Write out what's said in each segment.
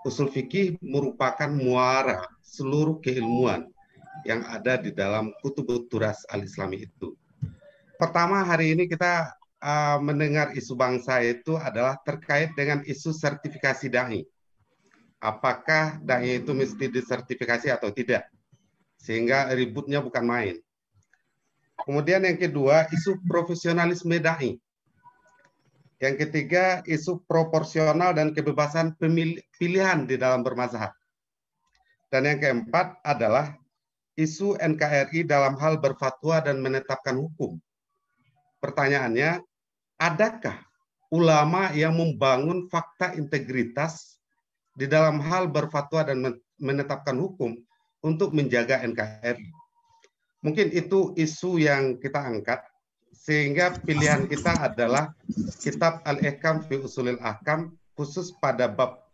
usul fikih merupakan muara seluruh keilmuan yang ada di dalam Kutubut Turas Al-Islami itu. Pertama, hari ini kita mendengar isu bangsa itu adalah terkait dengan isu sertifikasi dai. Apakah dai itu mesti disertifikasi atau tidak? Sehingga ributnya bukan main. Kemudian yang kedua, isu profesionalisme dai. Yang ketiga, isu proporsional dan kebebasan pilihan di dalam bermazhab. Dan yang keempat adalah isu NKRI dalam hal berfatwa dan menetapkan hukum. Pertanyaannya, adakah ulama yang membangun fakta integritas di dalam hal berfatwa dan menetapkan hukum untuk menjaga NKRI? Mungkin itu isu yang kita angkat, sehingga pilihan kita adalah kitab Al-Ihkam fi Usulil Ahkam, khusus pada bab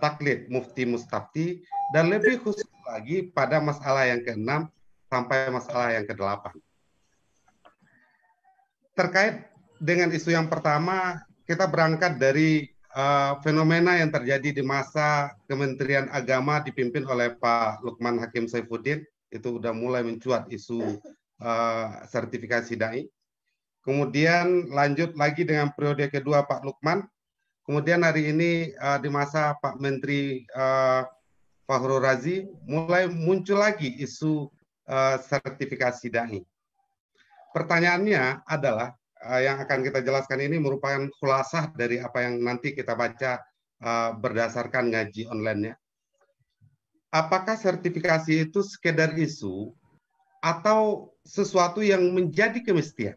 taklid mufti mustafti, dan lebih khusus lagi pada masalah yang ke-6 sampai masalah yang ke-8. Terkait dengan isu yang pertama, kita berangkat dari fenomena yang terjadi di masa Kementerian Agama dipimpin oleh Pak Lukman Hakim Saifuddin. Itu udah mulai mencuat isu sertifikasi dai. Kemudian lanjut lagi dengan periode kedua Pak Lukman. Kemudian hari ini di masa Pak Menteri Fakhrul Razi mulai muncul lagi isu sertifikasi dai. Pertanyaannya adalah yang akan kita jelaskan ini merupakan khulasah dari apa yang nanti kita baca berdasarkan ngaji online-nya. Apakah sertifikasi itu sekedar isu atau sesuatu yang menjadi kemestian?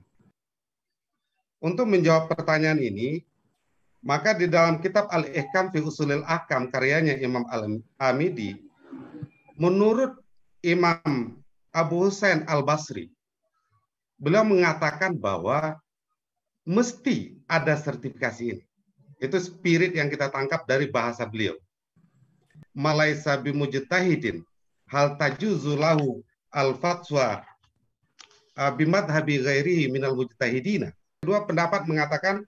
Untuk menjawab pertanyaan ini, maka di dalam kitab Al-Ihkam fi Usulil Ahkam karyanya Imam Al-Amidi, menurut Imam Abu Husain Al-Basri, beliau mengatakan bahwa mesti ada sertifikasi ini. Itu spirit yang kita tangkap dari bahasa beliau. Malaisa bimujtahidin hal tajuzu lahu al-fatwa bimadhabi ghairihi minal mujtahidina. Kedua pendapat mengatakan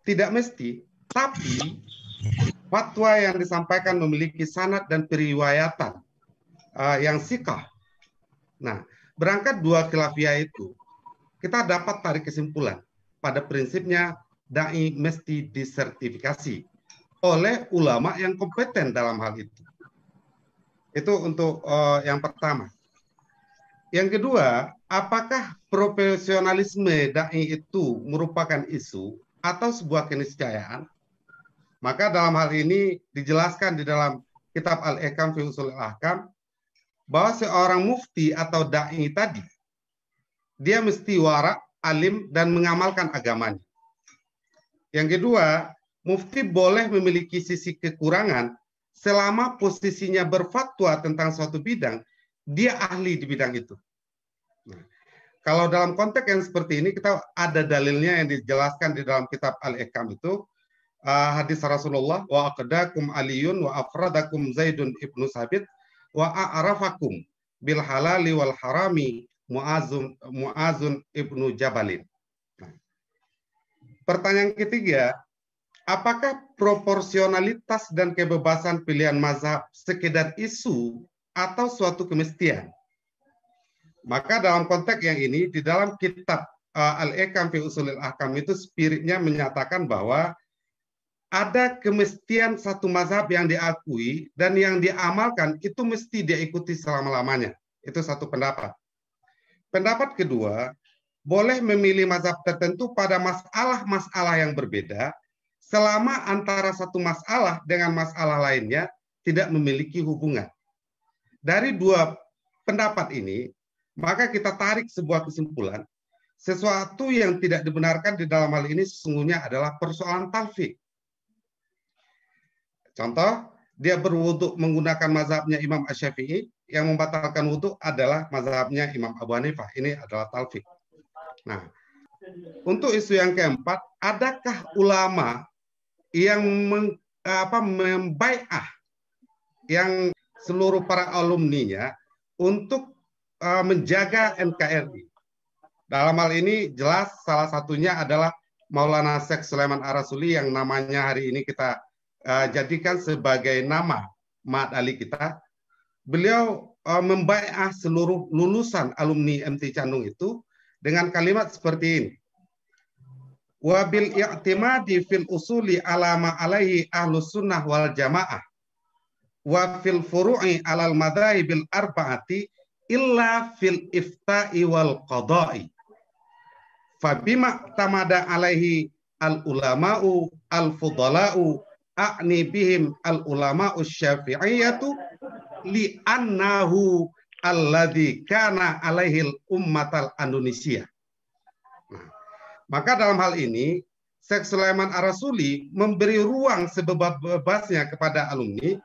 tidak mesti, tapi fatwa yang disampaikan memiliki sanad dan periwayatan yang sikah. Nah, berangkat dua khilafiyah itu, kita dapat tarik kesimpulan pada prinsipnya dai mesti disertifikasi oleh ulama yang kompeten dalam hal itu. Itu untuk yang pertama. Yang kedua, apakah profesionalisme dai itu merupakan isu atau sebuah keniscayaan? Maka dalam hal ini dijelaskan di dalam kitab Al-Ihkam fi Usulil Ahkam bahwa seorang mufti atau dai tadi dia mesti wara, alim, dan mengamalkan agamanya. Yang kedua, mufti boleh memiliki sisi kekurangan selama posisinya berfatwa tentang suatu bidang, dia ahli di bidang itu. Nah, kalau dalam konteks yang seperti ini, kita ada dalilnya yang dijelaskan di dalam kitab Al-Ihkam itu, hadis Rasulullah, wa aqdakum aliyun wa afradakum Zaidun ibnu Sabit wa a'rafakum bil halali wal harami Mu'azun ibnu Jabalin. Nah, pertanyaan ketiga, apakah proporsionalitas dan kebebasan pilihan mazhab sekedar isu atau suatu kemestian? Maka dalam konteks yang ini, di dalam kitab Al-Ihkam fi Usulil Ahkam itu spiritnya menyatakan bahwa ada kemestian satu mazhab yang diakui dan yang diamalkan itu mesti diikuti selama-lamanya. Itu satu pendapat. Pendapat kedua, boleh memilih mazhab tertentu pada masalah-masalah yang berbeda selama antara satu masalah dengan masalah lainnya tidak memiliki hubungan. Dari dua pendapat ini, maka kita tarik sebuah kesimpulan, sesuatu yang tidak dibenarkan di dalam hal ini sesungguhnya adalah persoalan talfik. Contoh, dia berwudhu menggunakan mazhabnya Imam Asy-Syafi'i, yang membatalkan wudhu adalah mazhabnya Imam Abu Hanifah. Ini adalah talfik. Nah, untuk isu yang keempat, adakah ulama yang membai'ah yang seluruh para alumninya untuk menjaga NKRI? Dalam hal ini jelas salah satunya adalah Maulana Syekh Sulaiman Ar-Rasuli yang namanya hari ini kita jadikan sebagai nama Ma'had Ali kita. Beliau membai'ah seluruh lulusan alumni MT Candung itu dengan kalimat seperti ini. Wa bil i'timadi fil usuli ala ma alaihi ahlus sunnah wal jamaah wa fil furu'i alal madhahibil arba'ati illa fil ifta'i wal qada'i. Fabima tamada alaihi al ulama'u al fudala'u a'ni bihim al ulama'u syafi'iyatu li'annahu alladhi kana alaihil ummatal Indonesia. Nah, maka dalam hal ini Syekh Sulaiman Ar-Rasuli memberi ruang sebebas-bebasnya kepada alumni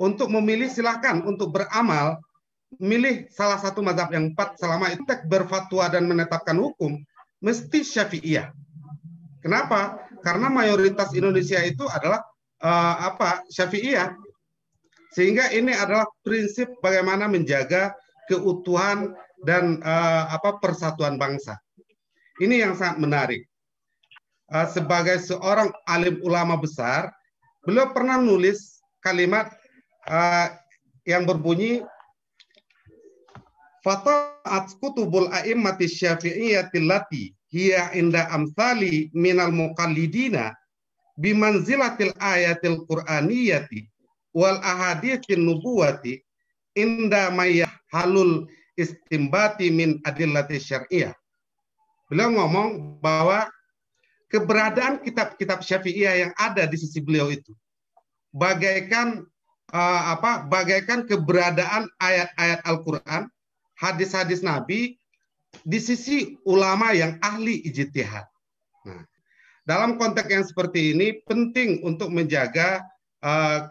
untuk memilih, silakan untuk beramal, milih salah satu mazhab yang 4 selama itu berfatwa dan menetapkan hukum mesti Syafi'iyah. Kenapa? Karena mayoritas Indonesia itu adalah Syafi'iyah. Sehingga ini adalah prinsip bagaimana menjaga keutuhan dan persatuan bangsa. Ini yang sangat menarik. Sebagai seorang alim ulama besar, beliau pernah nulis kalimat yang berbunyi, Fata'at kutubul a'immati syafi'iyyati lati hiya inda amsali minal muqallidina bimanzilatil ayatil qur'aniyati wal ahaditsin nubuwati inda mayah halul istimbati min adillati syar'iyah. Beliau ngomong bahwa keberadaan kitab-kitab Syafi'iyah yang ada di sisi beliau itu bagaikan bagaikan keberadaan ayat-ayat Al-Qur'an, hadis-hadis Nabi di sisi ulama yang ahli ijtihad. Nah, dalam konteks yang seperti ini penting untuk menjaga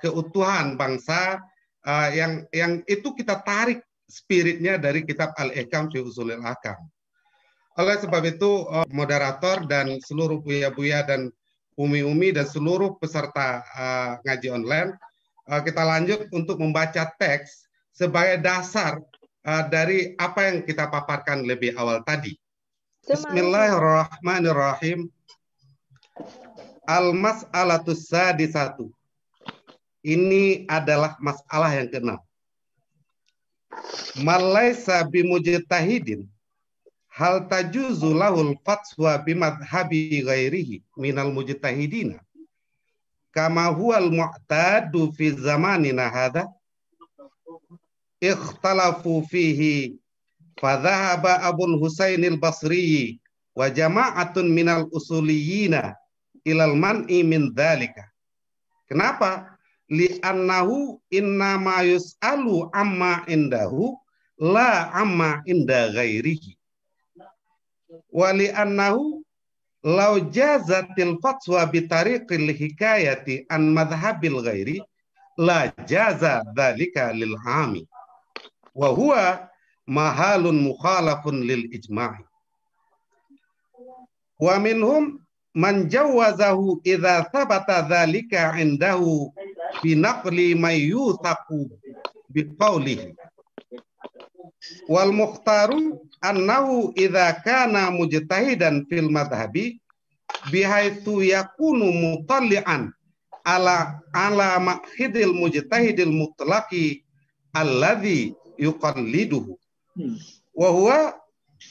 keutuhan bangsa yang itu kita tarik spiritnya dari kitab Al-Ihkam fi Ushulil Ahkam. Oleh sebab itu moderator dan seluruh buya-buya dan umi-umi dan seluruh peserta ngaji online, kita lanjut untuk membaca teks sebagai dasar dari apa yang kita paparkan lebih awal tadi. Bismillahirrahmanirrahim. Al-mas'alatus sadisatu. Ini adalah masalah yang ke-6. Malaisa bimujtahidin hal tajuzu lahul fatwa bimadhabi ghairihi minal mujtahidina kama huwal mu'tadu fi zamanina hadha ikhtalafu fihi fadhahaba Abul Husainil Basri wa jama'atun minal usuliyina ilal man'i min dhalika. Kenapa? Li'annahu innama yus'alu amma indahu la amma inda ghairihi. Wa li'annahu law jazatil fatwa bitariqil hikayati an madhhabil ghairi la jaza dhalika lil ami. Wa huwa mahalun mukhalafun lil ijma'i. Wa minhum man jawazahu idza thabata dhalika indahu binaqli may yutaqu biqaulihi wal mukhtaru annahu idza kana mujtahidan fil madhhabi bihaitsu yakunu mutalli'an ala maqhidil mujtahidil mutlaqi alladhi yuqalliduhu wa huwa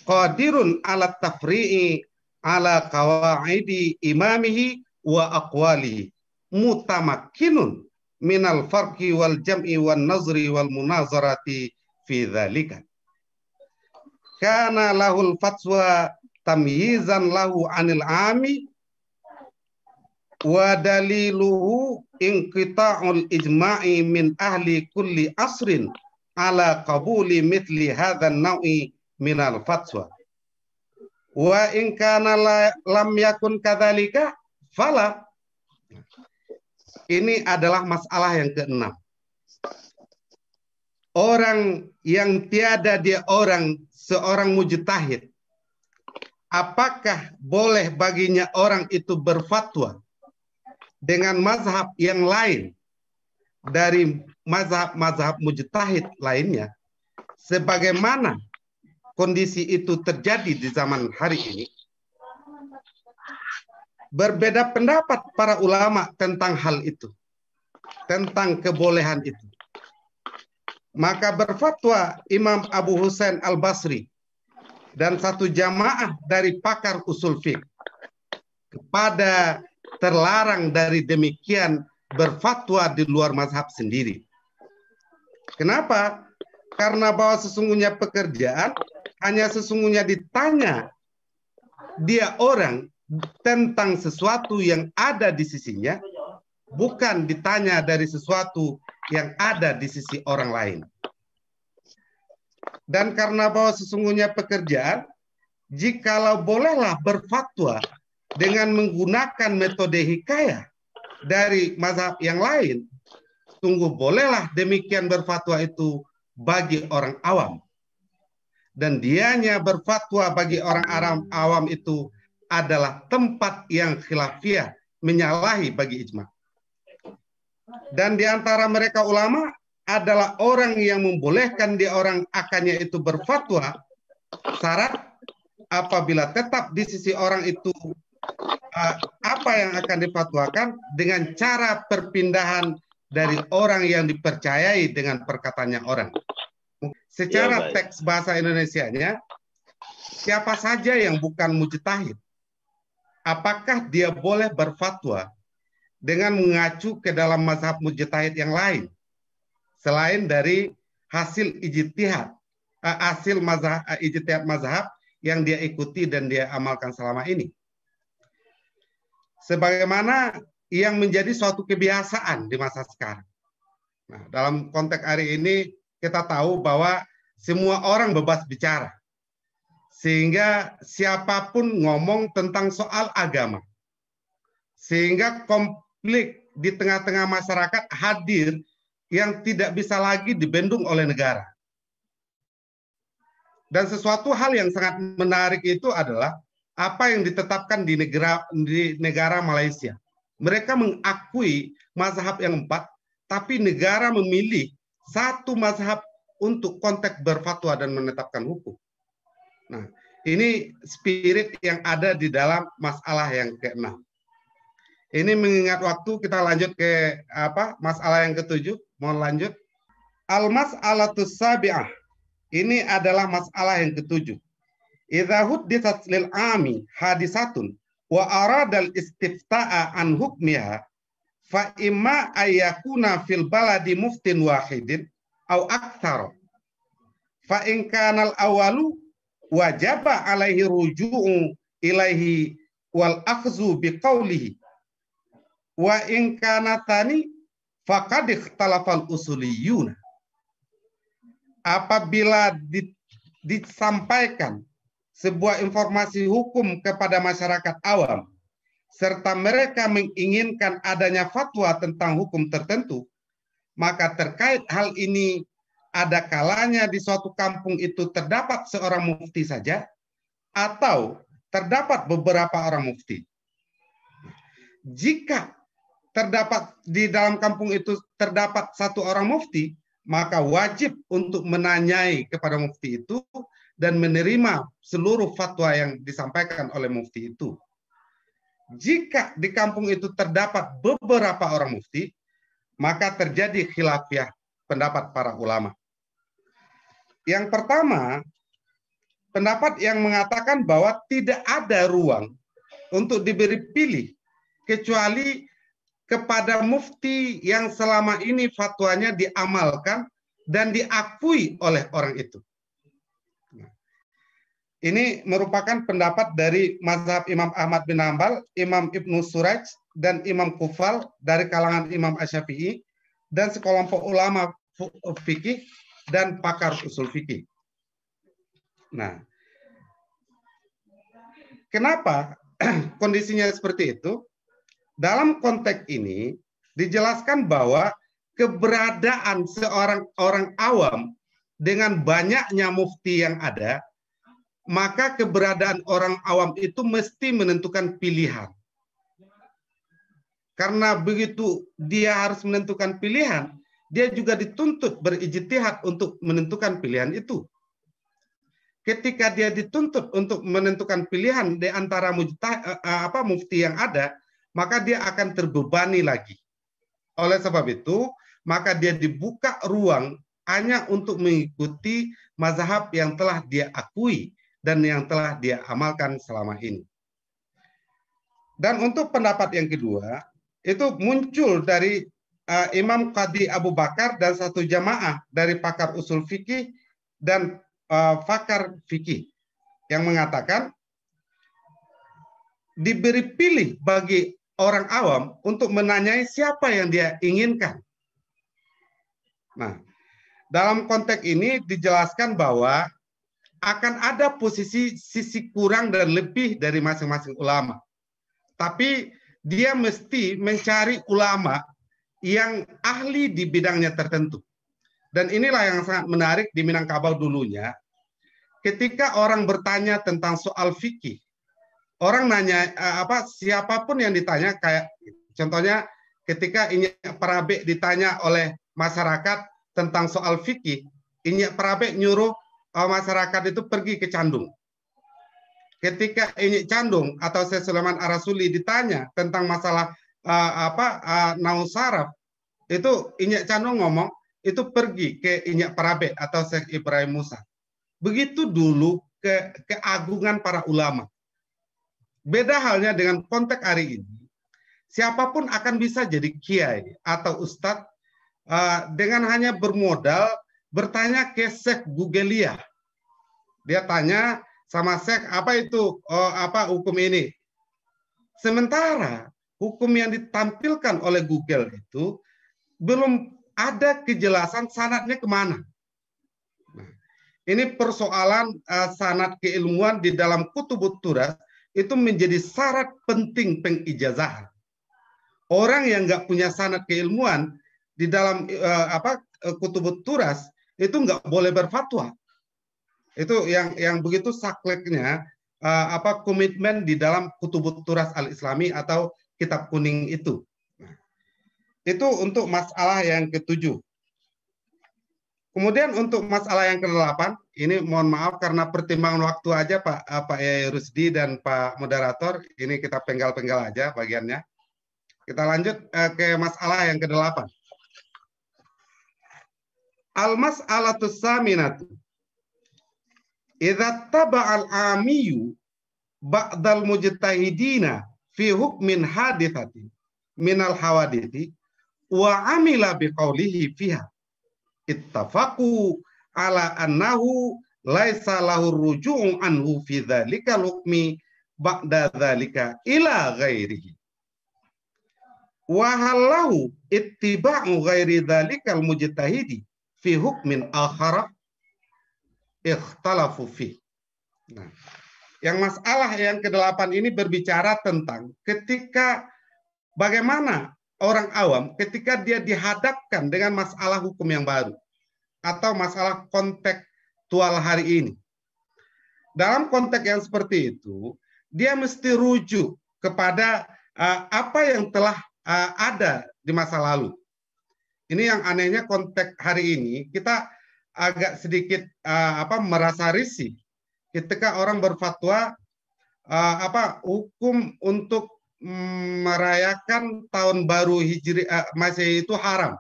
qadirun ala tafri'i ala qawaidi imamihi wa aqwalihi mutamakkinun minal farqi wal jam'i wan nazri wal munazarati fi dzalika. Kana lahul fatwa tamyizan lahu anil ami wa daliluhu inqita'ul ijma'i min ahli kulli asrin ala qabuli mithli hadzal naw'i minal fatwa. Wa in kana lam yakun kadzalika fala. Ini adalah masalah yang ke-6. Orang yang tiada dia seorang mujtahid, apakah boleh baginya orang itu berfatwa dengan mazhab yang lain dari mazhab mujtahid lainnya, sebagaimana kondisi itu terjadi di zaman hari ini? Berbeda pendapat para ulama tentang hal itu. tentang kebolehan itu. Maka berfatwa Imam Abu Husain Al-Basri dan satu jamaah dari pakar usul fiqh kepada terlarang dari demikian berfatwa di luar mazhab sendiri. Kenapa? Karena bahwa sesungguhnya pekerjaan hanya sesungguhnya ditanya dia orang tentang sesuatu yang ada di sisinya, bukan ditanya dari sesuatu yang ada di sisi orang lain. Dan karena bahwa sesungguhnya pekerjaan, jikalau bolehlah berfatwa dengan menggunakan metode hikayah dari mazhab yang lain, sungguh bolehlah demikian berfatwa itu bagi orang awam. Dan dianya berfatwa bagi orang awam itu adalah tempat yang khilafiyah, menyalahi bagi ijma'. Dan di antara mereka ulama adalah orang yang membolehkan dia orang akannya itu berfatwa, syarat apabila tetap di sisi orang itu apa yang akan difatwakan dengan cara perpindahan dari orang yang dipercayai dengan perkataannya orang. Secara teks bahasa Indonesianya, siapa saja yang bukan mujtahid, apakah dia boleh berfatwa dengan mengacu ke dalam mazhab mujtahid yang lain selain dari hasil ijtihad, hasil mazhab ijtihad mazhab yang dia ikuti dan dia amalkan selama ini. Sebagaimana yang menjadi suatu kebiasaan di masa sekarang. Nah, dalam konteks hari ini kita tahu bahwa semua orang bebas bicara. Sehingga siapapun ngomong tentang soal agama. Sehingga konflik di tengah-tengah masyarakat hadir yang tidak bisa lagi dibendung oleh negara. Dan sesuatu hal yang sangat menarik itu adalah apa yang ditetapkan di negara Malaysia. Mereka mengakui mazhab yang 4, tapi negara memilih satu mazhab untuk konteks berfatwa dan menetapkan hukum. Nah, ini spirit yang ada di dalam masalah yang ke-6. Ini mengingat waktu, kita lanjut ke masalah yang ke-7. Mohon lanjut. Al-mas'alatus sabi'ah. Ini adalah masalah yang ke-7. Idza hudditsat lil ami hadisatun wa aradal istifta'a an hukmiha fa imma ayyakuna fil baladi muftin wahidin au aktsar. Fa in kana al-awalu wajaba alaihi ruju'u ilaihi wal akhzu biqaulihi wa in kana tani faqad ikhtalafal usuliyun. Apabila disampaikan sebuah informasi hukum kepada masyarakat awam serta mereka menginginkan adanya fatwa tentang hukum tertentu, maka terkait hal ini ada kalanya di suatu kampung itu terdapat seorang mufti saja atau terdapat beberapa orang mufti. Jika terdapat di dalam kampung itu terdapat satu orang mufti, maka wajib untuk menanyai kepada mufti itu dan menerima seluruh fatwa yang disampaikan oleh mufti itu. Jika di kampung itu terdapat beberapa orang mufti, maka terjadi khilafiyah pendapat para ulama. Yang pertama, pendapat yang mengatakan bahwa tidak ada ruang untuk diberi pilih kecuali kepada mufti yang selama ini fatwanya diamalkan dan diakui oleh orang itu. Ini merupakan pendapat dari mazhab Imam Ahmad bin Hanbal, Imam Ibnu Suraj, dan Imam Kufal dari kalangan Imam Asy-Syafi'i, dan sekelompok ulama fikih dan pakar usul fikih. Nah, kenapa kondisinya seperti itu? Dalam konteks ini dijelaskan bahwa keberadaan seorang orang awam dengan banyaknya mufti yang ada, maka keberadaan orang awam itu mesti menentukan pilihan. Karena begitu dia harus menentukan pilihan, dia juga dituntut berijtihad untuk menentukan pilihan itu. Ketika dia dituntut untuk menentukan pilihan di antara mufti yang ada, maka dia akan terbebani lagi. Oleh sebab itu, maka dia dibuka ruang hanya untuk mengikuti mazhab yang telah dia akui dan yang telah dia amalkan selama ini. Dan untuk pendapat yang kedua, itu muncul dari Imam Qadhi Abu Bakar dan satu jamaah dari pakar usul fikih dan pakar fikih yang mengatakan diberi pilih bagi orang awam untuk menanyai siapa yang dia inginkan. Nah, dalam konteks ini dijelaskan bahwa akan ada sisi kurang dan lebih dari masing-masing ulama. Tapi dia mesti mencari ulama yang ahli di bidangnya tertentu. Dan inilah yang sangat menarik di Minangkabau dulunya. Ketika orang bertanya tentang soal fikih, orang nanya siapapun yang ditanya, kayak contohnya ketika Inyak Parabe ditanya oleh masyarakat tentang soal fikih, Inyak Parabe nyuruh masyarakat itu pergi ke Candung. Ketika Inyak Candung atau Syekh Sulaiman Ar-Rasuli ditanya tentang masalah naus saraf, itu Inyak Candung ngomong itu pergi ke Inyak Parabe atau Syekh Ibrahim Musa. Begitu dulu keagungan para ulama. Beda halnya dengan konteks hari ini. Siapapun akan bisa jadi kiai atau ustadz dengan hanya bermodal bertanya ke Syekh Gugelia. Dia tanya sama Syekh, apa itu hukum ini? Sementara hukum yang ditampilkan oleh Google itu belum ada kejelasan sanadnya kemana. Nah, ini persoalan sanad keilmuan di dalam kutubut turas itu menjadi syarat penting pengijazahan. Orang yang nggak punya sanad keilmuan di dalam kutubut turas itu nggak boleh berfatwa. Itu yang begitu sakleknya komitmen di dalam kutubut turas al-Islami atau kitab kuning itu. Nah, itu untuk masalah yang ketujuh. Kemudian untuk masalah yang ke-8, ini mohon maaf karena pertimbangan waktu aja Pak Yai Rusdi dan Pak Moderator, ini kita penggal-penggal aja bagiannya. Kita lanjut ke masalah yang ke-8. Al-mas'alatus saminatu. Idza taba'al amiyu ba'dal mujtahidina fi hukmin hadithatin minal hawadithi wa amila biqaulihi fiha ittafaqu ala annahu laisa lahu ruju'un anhu fi dzalika hukmi ba'da dzalika ila ghairihi wa halahu ittiba'u ghairi dzalikal mujtahidi fi hukmin akhara ikhtalafu fi. Nah, yang masalah yang ke-8 ini berbicara tentang ketika bagaimana orang awam ketika dia dihadapkan dengan masalah hukum yang baru atau masalah kontekstual hari ini. Dalam konteks yang seperti itu, dia mesti rujuk kepada apa yang telah ada di masa lalu. Ini yang anehnya konteks hari ini, kita agak sedikit merasa risih ketika orang berfatwa hukum untuk merayakan tahun baru Hijri Masehi itu haram.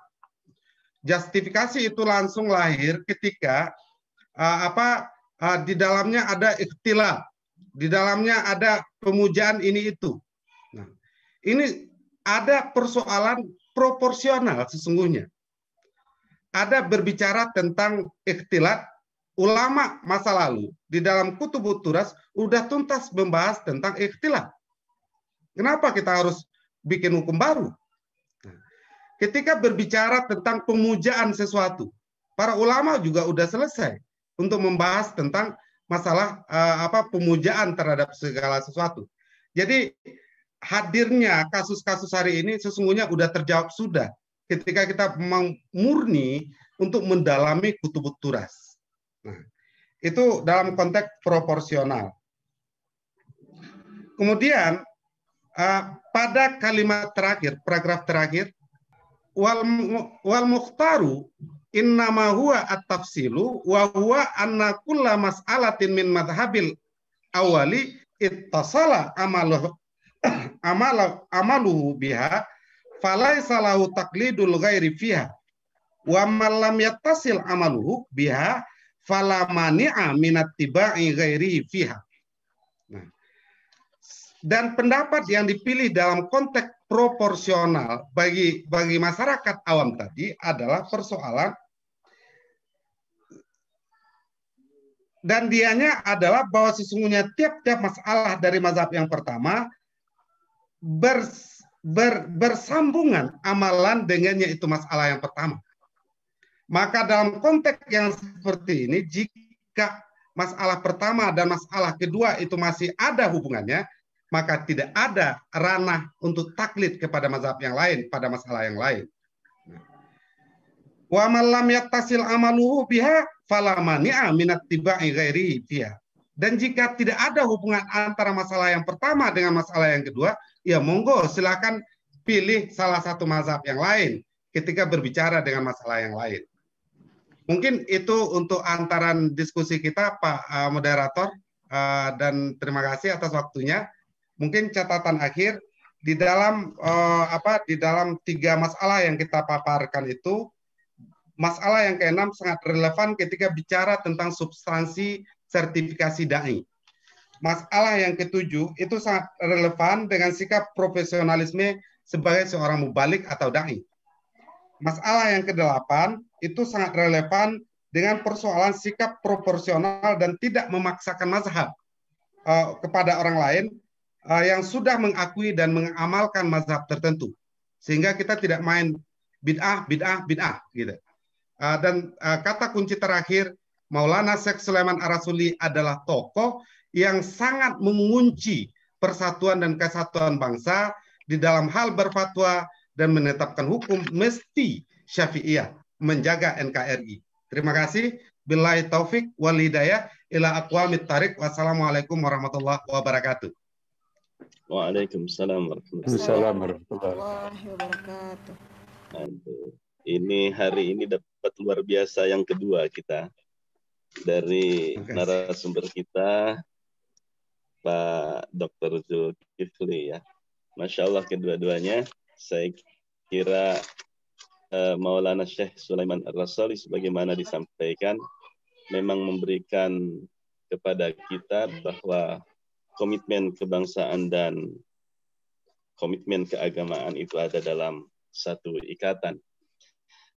Justifikasi itu langsung lahir ketika di dalamnya ada ikhtilaf, di dalamnya ada pemujaan ini itu. Nah, ini ada persoalan proporsional sesungguhnya. Ada berbicara tentang ikhtilat, ulama masa lalu di dalam kutubut turas udah tuntas membahas tentang ikhtilat. Kenapa kita harus bikin hukum baru? Nah, ketika berbicara tentang pemujaan sesuatu, para ulama juga udah selesai untuk membahas tentang masalah pemujaan terhadap segala sesuatu. Jadi hadirnya kasus-kasus hari ini sesungguhnya udah terjawab sudah ketika kita memang murni untuk mendalami kutubut turas. Nah, itu dalam konteks proporsional. Kemudian pada kalimat terakhir, paragraf terakhir, wal mukhtaru innama huwa at-tafsilu wa huwa anna kulla mas'alatin min madhhabil awali ittasala amaluhu biha falaisa lahu taqlidul ghairi fiha wa man lam yattasil amaluhu biha fala mani'a minat tiba'i ghairihi fiha. Nah, dan pendapat yang dipilih dalam konteks proporsional bagi masyarakat awam tadi adalah persoalan, dan dianya adalah bahwa sesungguhnya tiap-tiap masalah dari mazhab yang pertama bersambungan amalan dengannya itu masalah yang pertama. Maka dalam konteks yang seperti ini, jika masalah pertama dan masalah kedua itu masih ada hubungannya, maka tidak ada ranah untuk taklid kepada mazhab yang lain pada masalah yang lain. Wa man lam yattasil amaluhu biha fala mani'a minat tiba'i ghairihi fiha. Dan jika tidak ada hubungan antara masalah yang pertama dengan masalah yang kedua, ya monggo silakan pilih salah satu mazhab yang lain ketika berbicara dengan masalah yang lain. Mungkin itu untuk antaran diskusi kita, Pak Moderator, dan terima kasih atas waktunya. Mungkin catatan akhir di dalam di dalam 3 masalah yang kita paparkan itu, masalah yang ke-6 sangat relevan ketika bicara tentang substansi sertifikasi dai. Masalah yang ke-7 itu sangat relevan dengan sikap profesionalisme sebagai seorang mubalik atau dai. Masalah yang ke-8 itu sangat relevan dengan persoalan sikap proporsional dan tidak memaksakan mazhab kepada orang lain yang sudah mengakui dan mengamalkan mazhab tertentu. Sehingga kita tidak main bid'ah gitu. Dan kata kunci terakhir, Maulana Syekh Sulaiman Ar-Rasuli adalah tokoh yang sangat mengunci persatuan dan kesatuan bangsa di dalam hal berfatwa dan menetapkan hukum mesti Syafi'iyah, menjaga NKRI. Terima kasih. Billahi taufik wal hidayah ila aqwamit thariq. Wassalamualaikum warahmatullahi wabarakatuh. Waalaikumsalam warahmatullahi wabarakatuh. Ini hari ini dapat luar biasa yang kedua kita dari narasumber kita, Pak Dr. Zulkifli ya. Masya Allah kedua-duanya. Saya kira Maulana Syekh Sulaiman Ar-Rasuli sebagaimana disampaikan memang memberikan kepada kita bahwa komitmen kebangsaan dan komitmen keagamaan itu ada dalam satu ikatan.